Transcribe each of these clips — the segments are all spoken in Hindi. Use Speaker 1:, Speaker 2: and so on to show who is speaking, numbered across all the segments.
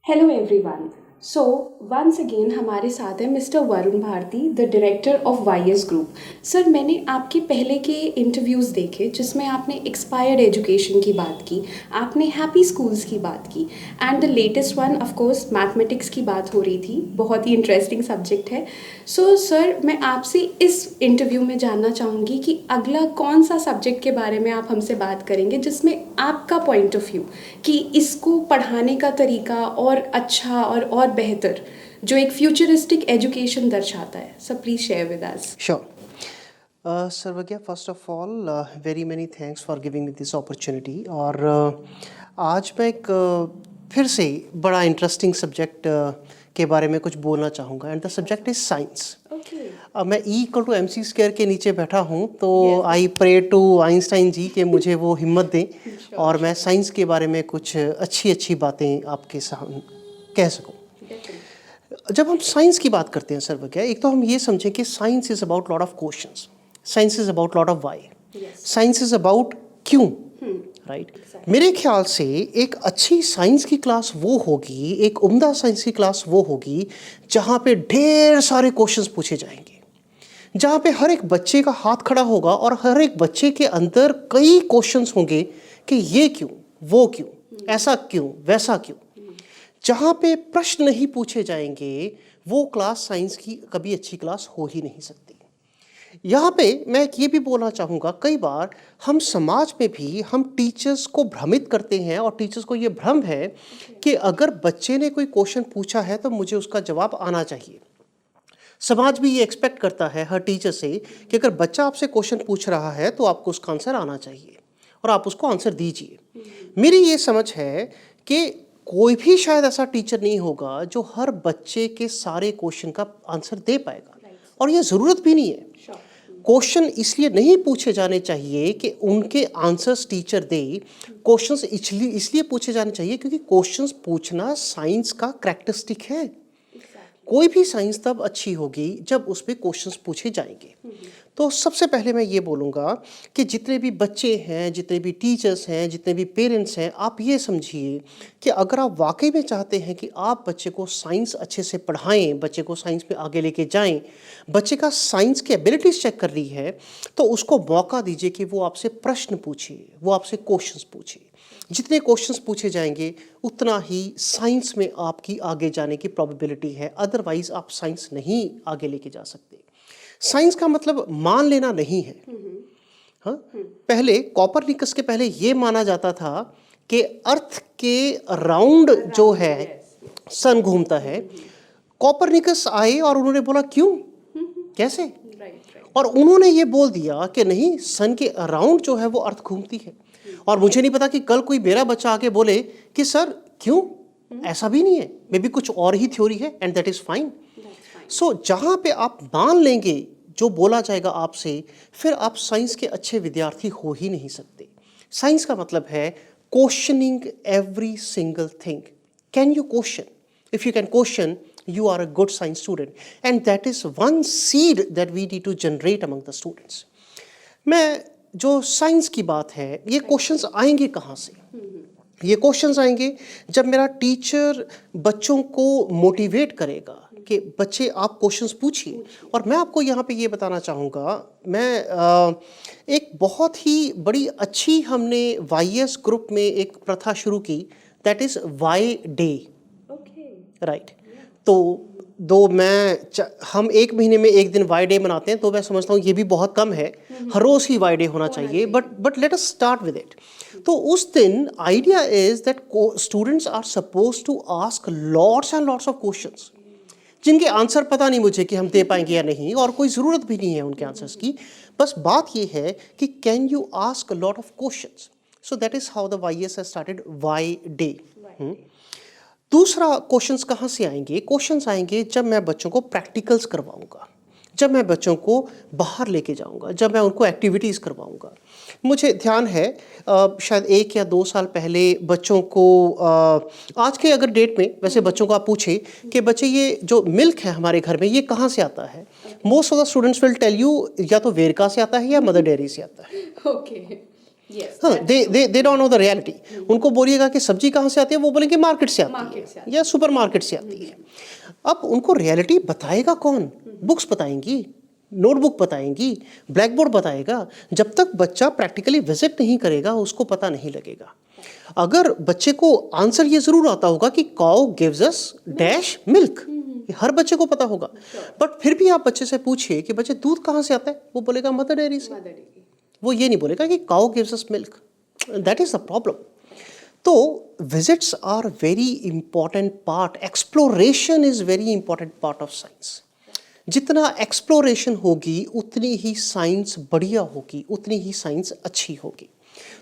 Speaker 1: Hello everyone. So once again हमारे साथ है mister Varun Bharati, the director of YS group. Sir, मैंने आपके पहले के इंटरव्यूज़ देखे जिसमें आपने एक्सपायर्ड एजुकेशन की बात की, आपने हैप्पी स्कूल्स की बात की, and the latest one of course mathematics की बात हो रही थी। बहुत ही इंटरेस्टिंग सब्जेक्ट है। सो सर, मैं आपसे इस इंटरव्यू में जानना चाहूँगी कि अगला कौन सा सब्जेक्ट के बारे में आप हमसे बात करेंगे जिसमें आपका पॉइंट ऑफ व्यू कि इसको पढ़ाने का तरीका और अच्छा और बेहतर, जो एक फ्यूचरिस्टिक एजुकेशन दर्शाता है। Sir please share with us.
Speaker 2: Sure. Sarvagya, first of all very many thanks for giving me this opportunity. और आज मैं एक फिर से बड़ा इंटरेस्टिंग सब्जेक्ट के बारे में कुछ बोलना चाहूँगा, and the subject is science. मैं E=mc² के नीचे बैठा हूँ, तो आई प्रे टू आइंस्टाइन जी कि मुझे वो हिम्मत दें और मैं साइंस के बारे में कुछ अच्छी अच्छी बातें आपके सामने कह सकूँ। जब हम साइंस की बात करते हैं सर्वज्ञा, एक तो हम ये समझें कि science is about lot of questions, science is about lot of why, science is about क्यों, राइट। मेरे ख्याल से एक अच्छी साइंस की क्लास वो होगी, एक उम्दा साइंस की क्लास वो होगी जहाँ पे ढेर सारे क्वेश्चंस पूछे जाएंगे, जहाँ पे हर एक बच्चे का हाथ खड़ा होगा और हर एक बच्चे के अंदर कई क्वेश्चंस होंगे कि ये क्यों, वो क्यों, ऐसा क्यों, वैसा क्यों। जहाँ पे प्रश्न नहीं पूछे जाएंगे वो क्लास साइंस की कभी अच्छी क्लास हो ही नहीं सकती। यहाँ पे मैं ये भी बोलना चाहूँगा, कई बार हम समाज में भी हम टीचर्स को भ्रमित करते हैं और टीचर्स को ये भ्रम है कि अगर बच्चे ने कोई क्वेश्चन पूछा है तो मुझे उसका जवाब आना चाहिए। समाज भी ये एक्सपेक्ट करता है हर टीचर से कि अगर बच्चा आपसे क्वेश्चन पूछ रहा है तो आपको उसका आंसर आना चाहिए और आप उसको आंसर दीजिए। मेरी ये समझ है कि कोई भी शायद ऐसा टीचर नहीं होगा जो हर बच्चे के सारे क्वेश्चन का आंसर दे पाएगा, और ये ज़रूरत भी नहीं है। क्वेश्चन इसलिए नहीं पूछे जाने चाहिए कि उनके आंसर्स टीचर दे, क्वेश्चंस इसलिए पूछे जाने चाहिए क्योंकि क्वेश्चंस पूछना साइंस का कैरेक्टरिस्टिक है। कोई भी साइंस तब अच्छी होगी जब उसमें क्वेश्चंस पूछे जाएंगे। तो सबसे पहले मैं ये बोलूँगा कि जितने भी बच्चे हैं, जितने भी टीचर्स हैं, जितने भी पेरेंट्स हैं, आप ये समझिए कि अगर आप वाकई में चाहते हैं कि आप बच्चे को साइंस अच्छे से पढ़ाएं, बच्चे को साइंस में आगे लेके जाएं, बच्चे का साइंस की एबिलिटीज़ चेक कर रही है, तो उसको मौका दीजिए कि वो आपसे प्रश्न पूछे, वो आपसे क्वेश्चंस पूछे। जितने क्वेश्चंस पूछे जाएंगे उतना ही साइंस में आपकी आगे जाने की प्रोबेबिलिटी है, अदरवाइज आप साइंस नहीं आगे लेके जा सकते। साइंस का मतलब मान लेना नहीं है। हाँ, पहले कॉपरनिकस के पहले ये माना जाता था कि अर्थ के राउंड जो है सन घूमता है। कॉपरनिकस आए और उन्होंने बोला क्यों, कैसे, और उन्होंने ये बोल दिया कि नहीं, सन के अराउंड जो है वो अर्थ घूमती है। और मुझे नहीं पता कि कल कोई मेरा बच्चा आके बोले कि सर क्यों, ऐसा भी नहीं है, मे बी कुछ और ही थ्योरी है, एंड दैट इज फाइन। सो जहाँ पे आप मान लेंगे जो बोला जाएगा आपसे, फिर आप साइंस के अच्छे विद्यार्थी हो ही नहीं सकते। साइंस का मतलब है questioning every single thing. Can you question? If you can question, you are a good science student, and that is one seed that we need to generate among the students. मैं जो साइंस की बात है, ये क्वेश्चंस आएंगे कहाँ से? ये क्वेश्चंस आएंगे जब मेरा टीचर बच्चों को मोटिवेट करेगा कि बच्चे आप क्वेश्चंस पूछिए। और मैं आपको यहाँ पे ये बताना चाहूँगा, मैं एक बहुत ही बड़ी अच्छी हमने वाईएस ग्रुप में एक प्रथा शुरू की, that is why day, right. तो हम एक महीने में एक दिन वाई डे मनाते हैं, तो मैं समझता हूँ ये भी बहुत कम है, हर रोज़ ही वाई डे होना चाहिए, but let us start with it. तो उस दिन idea is that students are suppose to ask lots and lots of questions जिनके आंसर पता नहीं मुझे कि हम दे पाएंगे या नहीं, और कोई ज़रूरत भी नहीं है उनके आंसर्स की। बस बात ये है कि can you ask lot of questions. So that is how the YS has started Y day. दूसरा, क्वेश्चंस कहाँ से आएंगे? क्वेश्चंस आएंगे जब मैं बच्चों को प्रैक्टिकल्स करवाऊंगा, जब मैं बच्चों को बाहर लेके जाऊंगा, जब मैं उनको एक्टिविटीज़ करवाऊंगा। मुझे ध्यान है शायद 1 या 2 साल पहले बच्चों को आज के अगर डेट में वैसे बच्चों को आप पूछे कि बच्चे ये जो मिल्क है हमारे घर में ये कहाँ से आता है, most of the students will tell you या तो वेरका से आता है या मदर डेयरी से आता है।
Speaker 1: ओके। Yes,
Speaker 2: हाँ,
Speaker 1: that's
Speaker 2: they don't know the reality. उनको बोलिएगा कि सब्जी कहाँ से आती है, वो बोलेंगे मार्केट से
Speaker 1: Market से
Speaker 2: आती
Speaker 1: आती
Speaker 2: है या सुपर मार्केट से आती है। अब उनको रियलिटी बताएगा कौन? बुक्स बताएंगी, नोटबुक बताएंगी, ब्लैक बोर्ड बताएगा। जब तक बच्चा प्रैक्टिकली विजिट नहीं करेगा उसको पता नहीं लगेगा। अगर बच्चे को आंसर ये जरूर आता होगा कि cow gives us dash milk, हर बच्चे को पता होगा, बट फिर भी आप बच्चे से पूछिए कि बच्चे दूध कहाँ से आता है, वो बोलेगा मदर डेयरी से।
Speaker 1: mother dairy.
Speaker 2: वो ये नहीं बोलेगा कि cow gives us milk. That is the problem. तो visits are very important part, exploration is very important part of science. जितना एक्सप्लोरेशन होगी उतनी ही साइंस बढ़िया होगी, उतनी ही साइंस अच्छी होगी।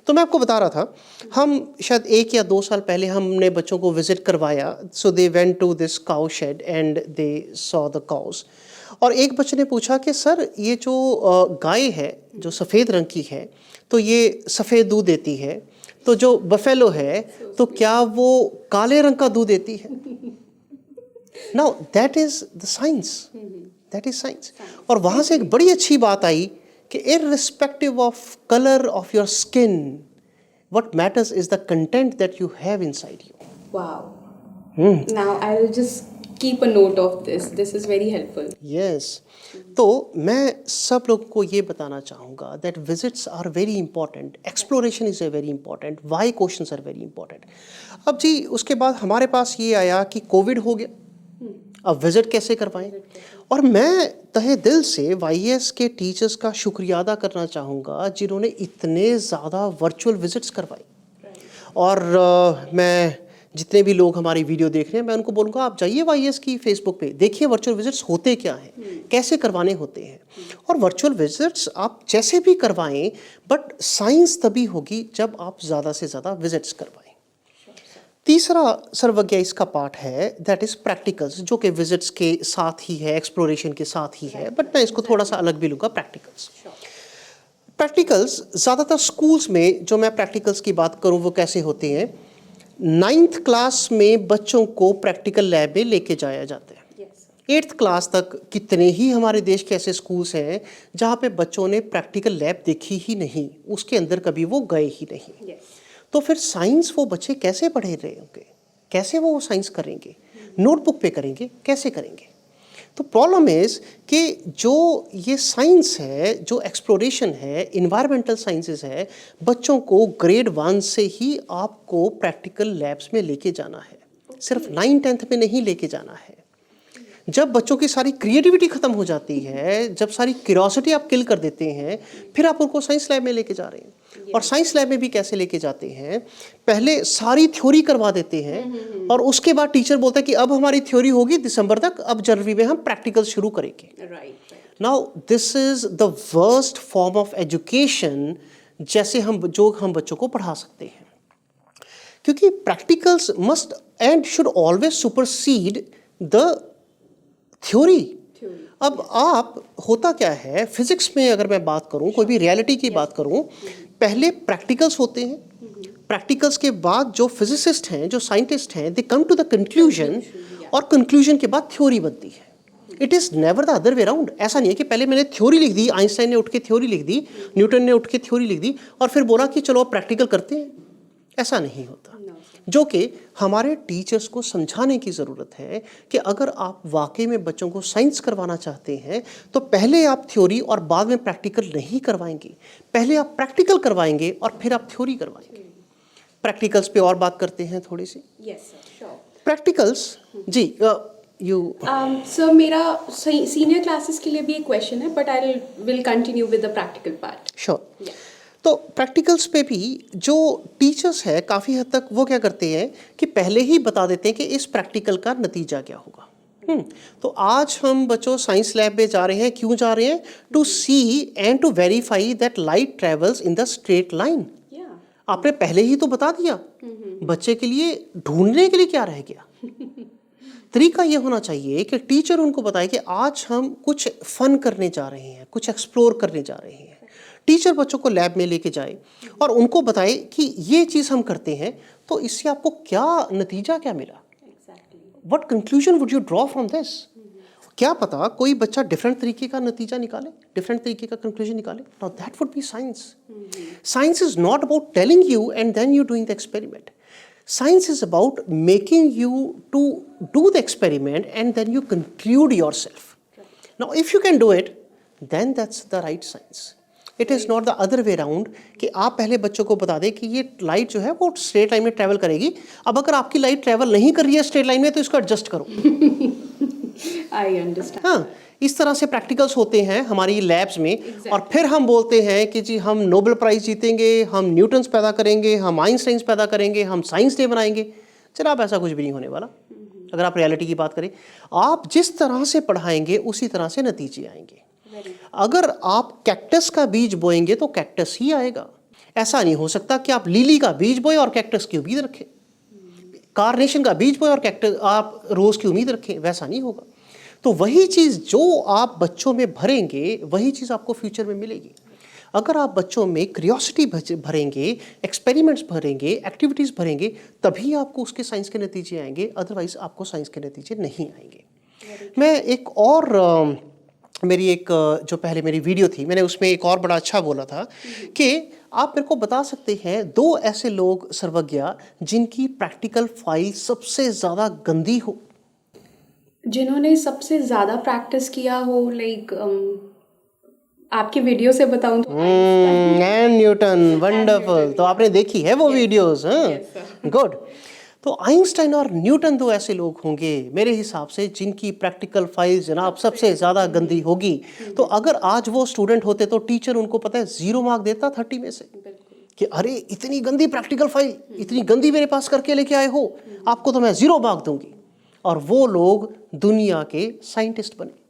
Speaker 2: तो मैं आपको बता रहा था, हम शायद 1 या 2 साल पहले हमने बच्चों को विजिट करवाया। So they went to this cow shed and they saw the cows. और एक बच्चे ने पूछा कि सर ये जो गाय है जो सफ़ेद रंग की है, तो ये सफ़ेद दूध देती है, तो जो बफेलो है तो क्या वो काले रंग का दूध देती है? Now that is the science, that is science. और वहाँ से एक बड़ी अच्छी बात आई कि irrespective of color of your skin, what matters is the content that you have inside you.
Speaker 1: Wow. Now I'll just keep a note of this. This is very helpful.
Speaker 2: Yes. तो मैं सब लोग को ये बताना चाहूँगा that visits are very important, exploration is a very important, why questions are very important. अब जी उसके बाद हमारे पास ये आया कि कोविड हो गया, अब विजिट कैसे करवाएं? और मैं तहे दिल से वाईएस के टीचर्स का शुक्रिया अदा करना चाहूँगा जिन्होंने इतने ज़्यादा वर्चुअल विजिट्स करवाई। और मैं जितने भी लोग हमारी वीडियो देख रहे हैं मैं उनको बोलूँगा आप जाइए वाईएस की फेसबुक पे, देखिए वर्चुअल विजिट्स होते क्या हैं, कैसे करवाने होते हैं। और वर्चुअल विजिट्स आप जैसे भी करवाएं, बट साइंस तभी होगी जब आप ज़्यादा से ज़्यादा विजिट्स करवाएं। तीसरा सर्वज्ञ इसका पार्ट है दैट इज़ प्रैक्टिकल्स, जो कि विजिट्स के साथ ही है, एक्सप्लोरेशन के साथ ही है, बट मैं इसको थोड़ा सा अलग भी लूँगा। प्रैक्टिकल्स ज़्यादातर स्कूल्स में, जो मैं प्रैक्टिकल्स की बात करूँ वो कैसे होते हैं, 9th क्लास में बच्चों को प्रैक्टिकल लैब में लेके जाया जाता है। 8th क्लास तक कितने ही हमारे देश के ऐसे स्कूल्स हैं जहाँ पे बच्चों ने प्रैक्टिकल लैब देखी ही नहीं, उसके अंदर कभी वो गए ही नहीं। तो फिर साइंस वो बच्चे कैसे पढ़े रहे होंगे, कैसे वो साइंस करेंगे, नोटबुक पे करेंगे, कैसे करेंगे? तो प्रॉब्लम इज़ कि जो ये साइंस है, जो एक्सप्लोरेशन है, इन्वायरमेंटल साइंसेस है, बच्चों को ग्रेड 1 से ही आपको प्रैक्टिकल लैब्स में लेके जाना है, सिर्फ 9th-10th में नहीं लेके जाना है। जब बच्चों की सारी क्रिएटिविटी ख़त्म हो जाती है, जब सारी क्यूरियोसिटी आप किल कर देते हैं, फिर आप उनको साइंस लैब में लेके जा रहे हैं। और साइंस लैब में भी कैसे लेके जाते हैं, पहले सारी थ्योरी करवा देते हैं और उसके बाद टीचर बोलता है कि अब हमारी थ्योरी होगी दिसंबर तक, अब जनवरी में हम प्रैक्टिकल शुरू करेंगे। Now this is the worst form of education जैसे हम बच्चों को पढ़ा सकते हैं, क्योंकि practicals must and should always supersede the theory. अब आप होता क्या है फिजिक्स में, अगर मैं बात करूं, कोई भी रियलिटी की बात करूं, पहले प्रैक्टिकल्स होते हैं, प्रैक्टिकल्स के बाद जो फिजिसिस्ट हैं, जो साइंटिस्ट हैं, दे कम टू द कंक्लूजन, और कंक्लूजन के बाद थ्योरी बनती है। It is never the other way around. ऐसा नहीं है कि पहले मैंने थ्योरी लिख दी, आइंस्टाइन ने उठ के थ्योरी लिख दी, न्यूटन ने उठ के थ्योरी लिख दी और फिर बोला कि चलो अब प्रैक्टिकल करते हैं। ऐसा नहीं होता, जो कि हमारे टीचर्स को समझाने की ज़रूरत है कि अगर आप वाकई में बच्चों को साइंस करवाना चाहते हैं तो पहले आप थ्योरी और बाद में प्रैक्टिकल नहीं करवाएंगे, पहले आप प्रैक्टिकल करवाएंगे और फिर आप थ्योरी करवाएंगे। प्रैक्टिकल्स पे और बात करते हैं थोड़ी सी। प्रैक्टिकल्स जी
Speaker 1: सर मेरा सीनियर क्लासेस के लिए भी एक क्वेश्चन है, but I will continue with the practical part.
Speaker 2: Sure. तो प्रैक्टिकल्स पे भी जो टीचर्स है काफ़ी हद तक वो क्या करते हैं कि पहले ही बता देते हैं कि इस प्रैक्टिकल का नतीजा क्या होगा। तो आज हम बच्चों साइंस लैब में जा रहे हैं, क्यों जा रहे हैं? To see and to verify that light travels in the straight line. आपने पहले ही तो बता दिया, बच्चे के लिए ढूंढने के लिए क्या रह गया? तरीका ये होना चाहिए कि टीचर उनको बताए कि आज हम कुछ फन करने जा रहे हैं, कुछ एक्सप्लोर करने जा रहे हैं। टीचर बच्चों को लैब में लेके जाए और उनको बताए कि ये चीज़ हम करते हैं, तो इससे आपको क्या नतीजा क्या मिला, what conclusion would you draw from this. क्या पता कोई बच्चा डिफरेंट तरीके का नतीजा निकाले, डिफरेंट तरीके का कंक्लूजन निकाले. Now that would be science. Science is not about telling you and then you doing the experiment. Science is about making you to do the experiment and then you conclude yourself. Now, if you can do it, then that's the right science. It is not the other way around कि आप पहले बच्चों को बता दें कि ये लाइट जो है वो स्ट्रेट लाइन में ट्रैवल करेगी. अब अगर आपकी लाइट ट्रैवल नहीं कर रही है स्ट्रेट लाइन में तो इसको एडजस्ट करो.
Speaker 1: I understand.
Speaker 2: हाँ, इस तरह से प्रैक्टिकल्स होते हैं हमारी लैब्स में. और फिर हम बोलते हैं कि जी हम नोबेल प्राइज़ जीतेंगे, हम न्यूटन्स पैदा करेंगे, हम आइंस्टाइंस पैदा करेंगे, हम साइंस डे बनाएंगे. जनाब ऐसा कुछ भी नहीं होने वाला. अगर आप रियलिटी की बात करें, आप जिस तरह से पढ़ाएंगे उसी तरह से नतीजे आएंगे. अगर आप कैक्टस का बीज बोएंगे तो कैक्टस ही आएगा. ऐसा नहीं हो सकता कि आप लिली का बीज बोए और कैक्टस की उम्मीद रखें, कार्नेशन का बीज बोए और कैक्टस आप रोज़ की उम्मीद रखें. वैसा नहीं होगा. तो वही चीज़ जो आप बच्चों में भरेंगे वही चीज़ आपको फ्यूचर में मिलेगी. अगर आप बच्चों में क्यूरियोसिटी भरेंगे, एक्सपेरिमेंट्स भरेंगे, एक्टिविटीज़ भरेंगे, तभी आपको उसके साइंस के नतीजे आएंगे. अदरवाइज आपको साइंस के नतीजे नहीं आएंगे. मैं एक और मेरी एक जो पहले मेरी वीडियो थी मैंने उसमें एक और बड़ा अच्छा बोला था कि आप मेरे को बता सकते हैं 2 ऐसे लोग सर्वज्ञा जिनकी प्रैक्टिकल फाइल सबसे ज़्यादा गंदी हो.
Speaker 1: जिन्होंने सबसे ज़्यादा प्रैक्टिस किया हो, लाइक आपकी वीडियो से बताऊं तो
Speaker 2: एंड न्यूटन. वंडरफुल. तो आपने देखी है वो वीडियोस? हाँ, गुड. तो आइंस्टाइन और न्यूटन 2 ऐसे लोग होंगे मेरे हिसाब से जिनकी प्रैक्टिकल फाइल जनाब सबसे ज़्यादा गंदी होगी. तो अगर आज वो स्टूडेंट होते तो टीचर उनको पता है 0 मार्क देता 30 में से कि अरे इतनी गंदी प्रैक्टिकल फाइल, इतनी गंदी मेरे पास करके लेके आए हो, आपको तो मैं 0 मार्क दूंगी. और वो लोग दुनिया के साइंटिस्ट बने.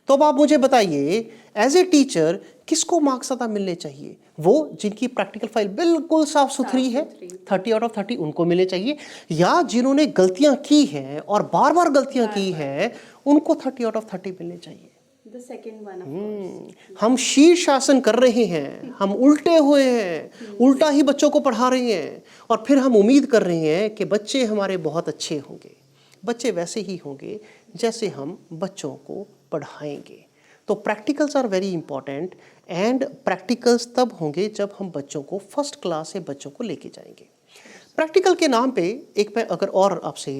Speaker 2: तो अब आप मुझे बताइए एज ए टीचर किसको मार्क्स ज़्यादा मिलने चाहिए? वो जिनकी प्रैक्टिकल फाइल बिल्कुल साफ सुथरी है 30 आउट ऑफ 30 उनको मिलने चाहिए, या जिन्होंने गलतियां की हैं और बार बार गलतियां की हैं उनको 30 आउट ऑफ 30 मिलने चाहिए?
Speaker 1: The second one, of course.
Speaker 2: हम शीर्षासन कर रहे हैं, हम उल्टे हुए हैं, उल्टा ही बच्चों को पढ़ा रहे हैं और फिर हम उम्मीद कर रहे हैं कि बच्चे हमारे बहुत अच्छे होंगे. बच्चे वैसे ही होंगे जैसे हम बच्चों को पढ़ाएंगे. तो practicals are very important and practicals तब होंगे जब हम बच्चों को फर्स्ट क्लास से बच्चों को लेके जाएंगे. प्रैक्टिकल के नाम पे एक मैं अगर और आपसे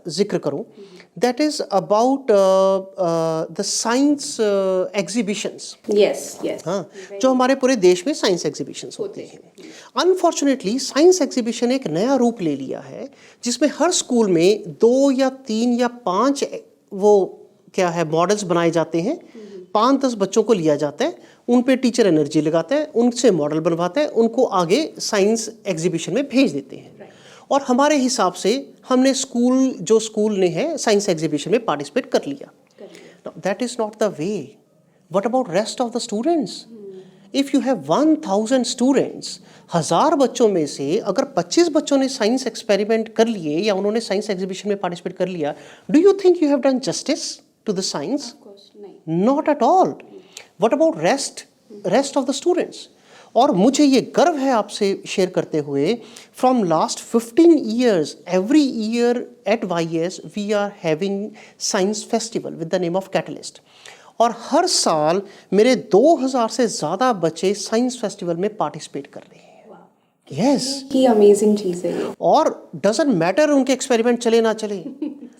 Speaker 2: जिक्र करूं, that is about the science exhibitions.
Speaker 1: Yes yes.
Speaker 2: हाँ, जो हमारे पूरे देश में साइंस एग्जीबिशंस होते हैं. अनफॉर्चुनेटली साइंस एग्जीबिशन एक नया रूप ले लिया है जिसमें हर स्कूल में 2 या 3 या 5 वो क्या है मॉडल्स बनाए जाते हैं. 5-10 बच्चों को लिया जाता है, उन पे टीचर एनर्जी लगाता है, उनसे मॉडल बनवाता है, उनको आगे साइंस एग्जीबिशन में भेज देते हैं. और हमारे हिसाब से हमने स्कूल ने है साइंस एग्जीबिशन में पार्टिसिपेट कर लिया. That is not the way. What about rest of the students? If you have 1000 students, 1000 बच्चों में से अगर 25 बच्चों ने साइंस एक्सपेरिमेंट कर लिए या उन्होंने साइंस एग्जीबिशन में पार्टिसिपेट कर लिया, do you think you have done justice to the science? Not at all. What about rest of the students? और मुझे ये गर्व है आपसे शेयर करते हुए, from last 15 years, every year at YS we are having science festival with the name of Catalyst. और हर साल मेरे 2000 से ज़्यादा बच्चे साइंस फेस्टिवल में पार्टिसिपेट कर रहे हैं. Yes.
Speaker 1: की अमेजिंग चीज़ है ये.
Speaker 2: और doesn't matter उनके एक्सपेरिमेंट चले ना चले.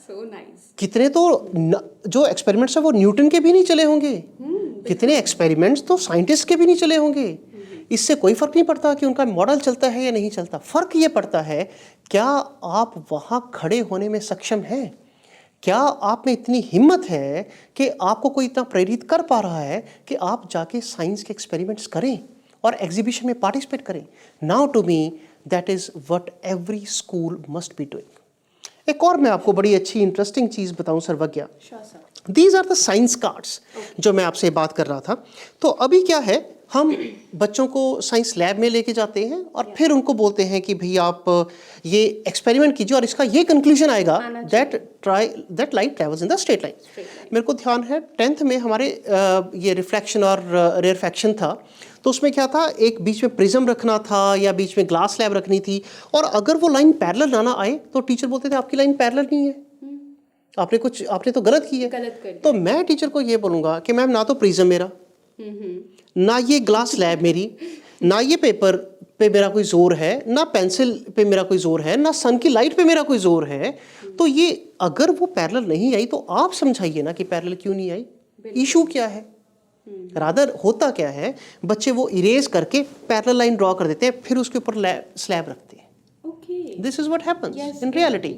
Speaker 1: So nice.
Speaker 2: कितने तो जो एक्सपेरिमेंट्स है वो न्यूटन के भी नहीं चले होंगे. कितने एक्सपेरिमेंट्स तो साइंटिस्ट के भी नहीं चले होंगे. इससे कोई फ़र्क नहीं पड़ता कि उनका मॉडल चलता है या नहीं चलता. फ़र्क ये पड़ता है क्या आप वहाँ खड़े होने में सक्षम हैं, क्या आप में इतनी हिम्मत है कि आपको कोई इतना प्रेरित कर पा रहा है कि आप जाके साइंस के एक्सपेरिमेंट्स करें और एग्जीबिशन में पार्टिसिपेट करें. Now to me that is what every school must be doing. एक और मैं आपको बड़ी अच्छी इंटरेस्टिंग चीज़ बताऊं Sarvagya. These are the science cards जो मैं आपसे बात कर रहा था. तो अभी क्या है, हम बच्चों को साइंस लैब में लेके जाते हैं और फिर उनको बोलते हैं कि भाई आप ये एक्सपेरिमेंट कीजिए और इसका ये कंक्लूजन आएगा that light travels in the straight line. मेरे को ध्यान है 10th में हमारे ये रिफ्लेक्शन और रेयरफैक्शन था, तो उसमें क्या था, एक बीच में प्रिज्म रखना था या बीच में ग्लास स्लैब रखनी थी, और अगर वो लाइन पैरेलल ना आए तो टीचर बोलते थे आपकी लाइन पैरेलल नहीं है. आपने तो गलत की है।
Speaker 1: गलत कर
Speaker 2: तो मैं टीचर को ये बोलूँगा कि मैम ना तो प्रिज्म मेरा, ना ये ग्लास स्लैब मेरी, ना ये पेपर पे मेरा कोई जोर है, ना पेंसिल पे मेरा कोई जोर है, ना सन की लाइट पे मेरा कोई जोर है। तो ये अगर वो पैरेलल नहीं आई तो आप समझाइए ना कि पैरेलल क्यों नहीं आई, इशू क्या है। रादर होता क्या है, बच्चे वो इरेज करके पैरेलल लाइन ड्रॉ कर देते हैं, फिर उसके ऊपर स्लैब रखते हैं। This is what happens in reality.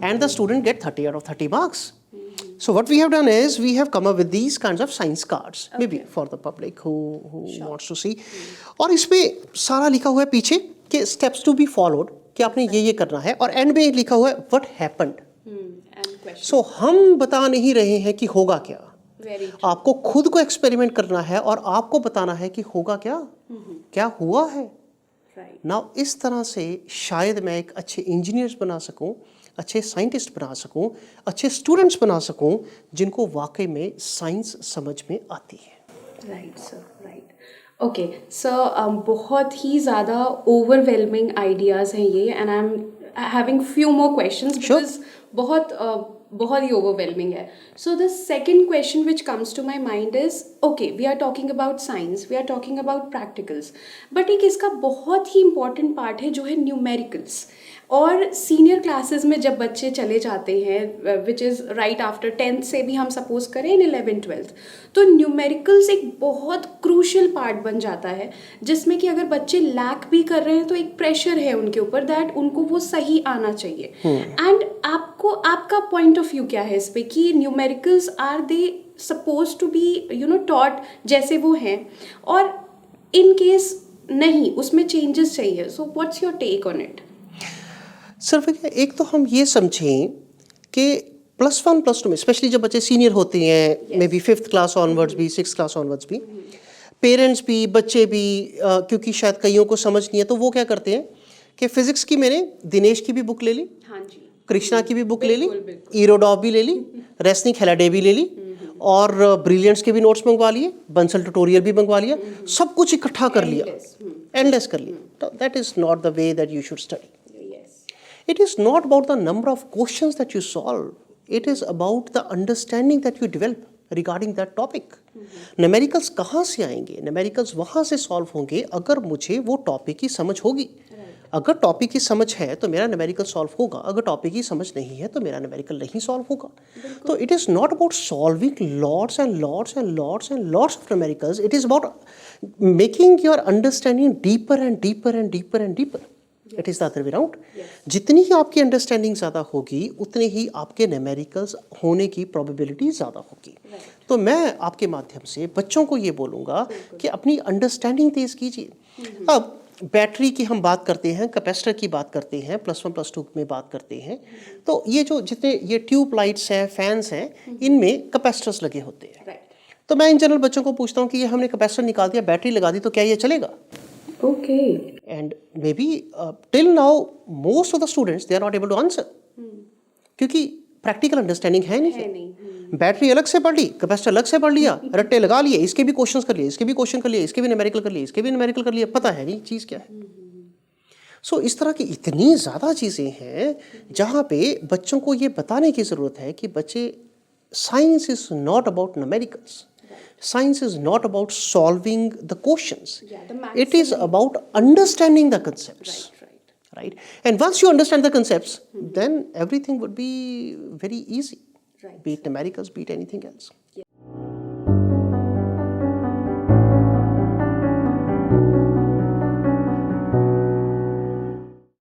Speaker 2: And the student get 30 out of 30 marks. So what we have done is we have come up with these kinds of science cards, maybe for the public who wants to see. और इस पे सारा लिखा हुआ है पीछे कि steps to be followed, कि आपने ये करना है, और end में लिखा हुआ है what happened. So हम बता नहीं रहे हैं कि होगा क्या, आपको खुद को एक्सपेरिमेंट करना है और आपको बताना है कि होगा क्या, क्या हुआ है। नाउ इस तरह से शायद मैं एक अच्छे इंजीनियर्स बना सकूं, अच्छे साइंटिस्ट बना सकूं, अच्छे स्टूडेंट्स बना सकूं जिनको वाकई में साइंस समझ में आती है।
Speaker 1: Right sir, right. Okay sir, बहुत ही ज़्यादा ओवरवेलमिंग आइडियाज़ हैं ये, and I am having few more questions because बहुत ही ओवरवेलमिंग है। So the second question which comes to my mind is, okay we are talking about science, we are talking about practicals, but एक इसका बहुत ही इंपॉर्टेंट पार्ट है जो है न्यूमेरिकल्स। और सीनियर क्लासेस में जब बच्चे चले जाते हैं, which is right after 10th से भी हम सपोज करें इन 11th 12th, तो न्यूमेरिकल्स एक बहुत क्रूशल पार्ट बन जाता है, जिसमें कि अगर बच्चे लैक भी कर रहे हैं तो एक प्रेशर है उनके ऊपर दैट उनको वो सही आना चाहिए। एंड आपका पॉइंट ऑफ व्यू क्या है इस पे कि numericals are they suppose to be taught जैसे वो हैं, और इन केस नहीं उसमें चेंजेस चाहिए, so what's your take on it?
Speaker 2: Sir एक तो हम ये समझें कि +1 +2 में स्पेशली जब बच्चे सीनियर होते हैं, may be 5th class onwards भी, 6th क्लास ऑनवर्ड्स भी, पेरेंट्स भी, बच्चे भी, क्योंकि शायद कईयों को समझ नहीं है तो वो क्या करते हैं कि फिजिक्स की मैंने दिनेश की भी बुक ले ली,
Speaker 1: हाँ जी,
Speaker 2: कृष्णा की भी बुक ले ली, ईरोडॉफ भी ले ली, रेस्निक हेलाडे भी ले ली, और ब्रिलियंट्स के भी नोट्स मंगवा लिए, बंसल ट्यूटोरियल भी मंगवा लिया, सब कुछ इकट्ठा कर लिया, एंडलेस कर लिया। तो that is not the way that you should study. It is not about the number of questions that you solve. It is about the understanding that you develop regarding that topic. Numericals कहाँ से आएंगे? Numericals वहाँ से solve होंगे अगर मुझे वो टॉपिक की समझ होगी। अगर टॉपिक की समझ है तो मेरा न्यूमेरिकल सॉल्व होगा, अगर टॉपिक की समझ नहीं है तो मेरा न्यूमेरिकल नहीं सॉल्व होगा। तो it is not about solving lots and lots and lots and lots of numericals, it is about making your understanding deeper and deeper and deeper and deeper. It is the other way round. जितनी ही आपकी अंडरस्टैंडिंग ज़्यादा होगी उतने ही आपके न्यूमेरिकल्स होने की प्रोबेबिलिटी ज़्यादा होगी। तो मैं आपके माध्यम से बच्चों को ये बोलूँगा कि अपनी अंडरस्टैंडिंग तेज़ कीजिए। अब बैटरी की हम बात करते हैं, कैपेसिटर की बात करते हैं, +1 +2 में बात करते हैं, तो ये जो जितने ये ट्यूब लाइट्स हैं, फैंस हैं, इनमें कैपेसिटर्स लगे होते हैं। तो मैं इन जनरल बच्चों को पूछता हूँ कि ये हमने कैपेसिटर निकाल दिया, बैटरी लगा दी, तो क्या ये चलेगा?
Speaker 1: Okay.
Speaker 2: And maybe till now most of the students they are not able to answer, क्योंकि प्रैक्टिकल अंडरस्टैंडिंग है नहीं। बैटरी अलग से पढ़ ली, कैपेसिटर अलग से पढ़ लिया, रट्टे लगा लिए, इसके भी क्वेश्चंस कर लिए, इसके भी क्वेश्चन कर लिए, इसके भी न्यूमेरिकल कर लिए, इसके भी न्यूमेरिकल कर लिए, पता है नहीं चीज़ क्या है। सो इस तरह की इतनी ज़्यादा चीज़ें हैं जहाँ पे बच्चों को ये बताने की ज़रूरत है कि बच्चे, science is not about numericals, science is not about solving the questions. It is about understanding the concepts. Right. And once you understand the concepts, then everything would be very easy. Be it numericals, be it anything else.